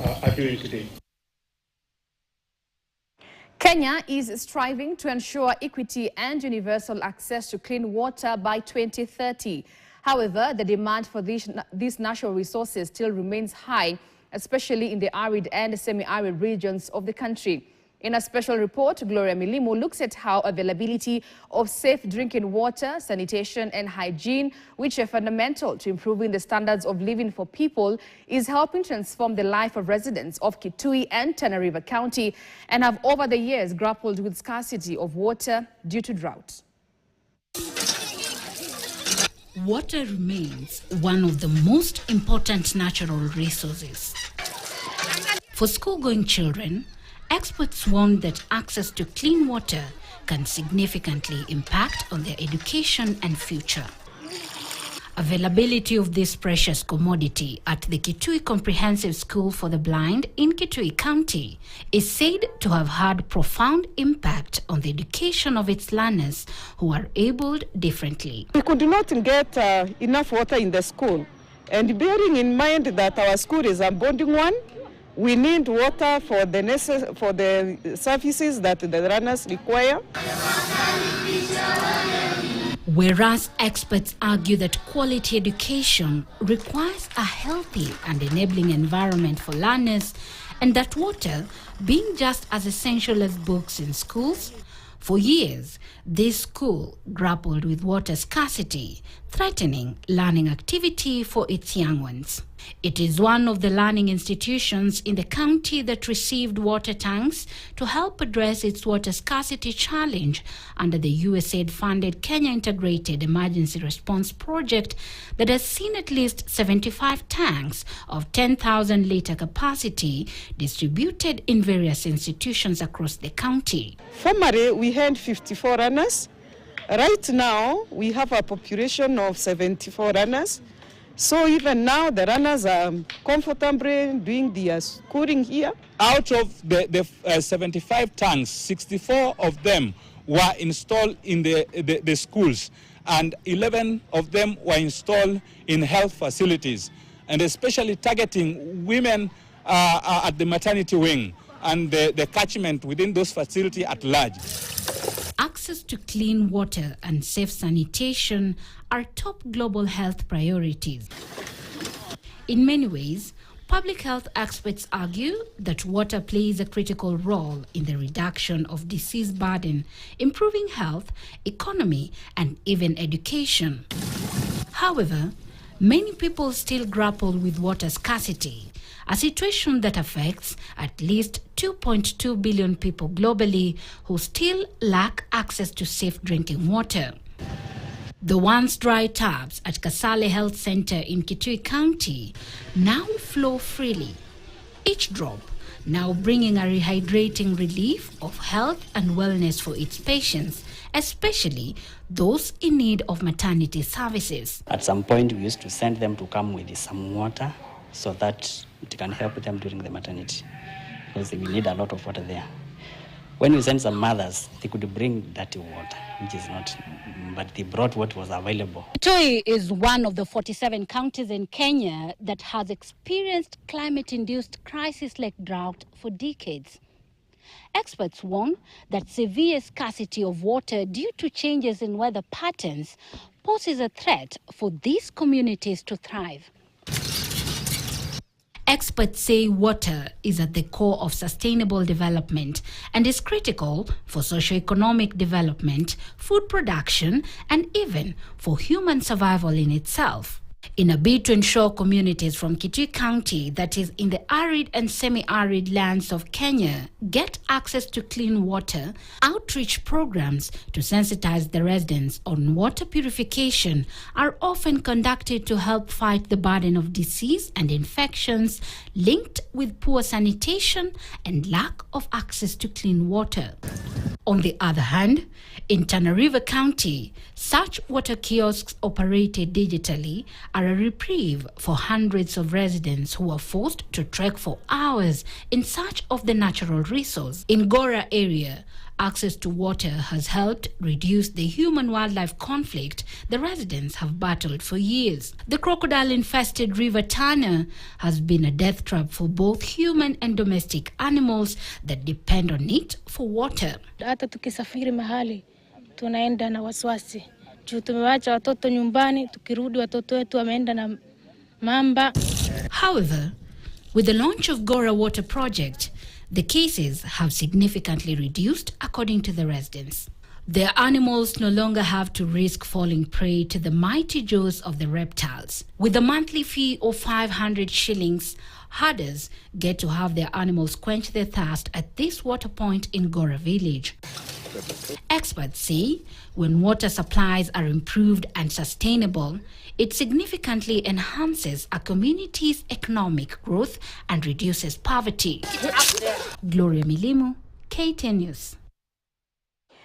are doing today. Kenya is striving to ensure equity and universal access to clean water by 2030. However, the demand for these natural resources still remains high, especially in the arid and semi-arid regions of the country. In a special report, Gloria Milimo looks at how availability of safe drinking water, sanitation and hygiene, which are fundamental to improving the standards of living for people, is helping transform the life of residents of Kitui and Tana River County and have over the years grappled with scarcity of water due to drought. Water remains one of the most important natural resources. For school-going children, experts warn that access to clean water can significantly impact on their education and future. Availability of this precious commodity at the Kitui Comprehensive School for the Blind in Kitui County is said to have had profound impact on the education of its learners who are abled differently. We could not get enough water in the school, and bearing in mind that our school is a boarding one, we need water for the services that the runners require. Whereas experts argue that quality education requires a healthy and enabling environment for learners, and that water, being just as essential as books in schools, for years, this school grappled with water scarcity, threatening learning activity for its young ones. It is one of the learning institutions in the county that received water tanks to help address its water scarcity challenge under the USAID-funded Kenya Integrated Emergency Response Project that has seen at least 75 tanks of 10,000-litre capacity distributed in various institutions across the county. Formerly, we had 54 runners. Right now, we have a population of 74 runners. So even now, the runners are comfortably doing their schooling here. Out of the 75 tanks, 64 of them were installed in the schools, and 11 of them were installed in health facilities, and especially targeting women at the maternity wing and the catchment within those facilities at large. Access to clean water and safe sanitation are top global health priorities. In many ways, public health experts argue that water plays a critical role in the reduction of disease burden, improving health, economy, and even education. However, many people still grapple with water scarcity, a situation that affects at least 2.2 billion people globally who still lack access to safe drinking water. The once dry taps at Kasale Health Center in Kitui County now flow freely, each drop now bringing a rehydrating relief of health and wellness for its patients, especially those in need of maternity services. At some point, we used to send them to come with some water so that it can help them during the maternity, because we need a lot of water there. When we send some mothers, they could bring dirty water, which is not, but they brought what was available. Kitui is one of the 47 counties in Kenya that has experienced climate-induced crisis like drought for decades. Experts warn that severe scarcity of water due to changes in weather patterns poses a threat for these communities to thrive. Experts say water is at the core of sustainable development and is critical for socio-economic development, food production, and even for human survival in itself. In a bid to ensure communities from Kitui County, that is in the arid and semi-arid lands of Kenya, get access to clean water, outreach programs to sensitize the residents on water purification are often conducted to help fight the burden of disease and infections linked with poor sanitation and lack of access to clean water. On the other hand, in Tana River County, such water kiosks operated digitally are a reprieve for hundreds of residents who are forced to trek for hours in search of the natural resource. In Gora area, access to water has helped reduce the human-wildlife conflict the residents have battled for years. The crocodile-infested River Tana has been a death trap for both human and domestic animals that depend on it for water. Hata tukisafiri mahali tunaenda na wasiwasi. Juu tumewacha watoto nyumbani, tukirudi watoto wetu wameenda na mamba. However, with the launch of Gora Water Project, the cases have significantly reduced, according to the residents. Their animals no longer have to risk falling prey to the mighty jaws of the reptiles. With a monthly fee of 500 shillings, herders get to have their animals quench their thirst at this water point in Gora village. Experts say when water supplies are improved and sustainable, it significantly enhances a community's economic growth and reduces poverty. Gloria Milimu, KTN News.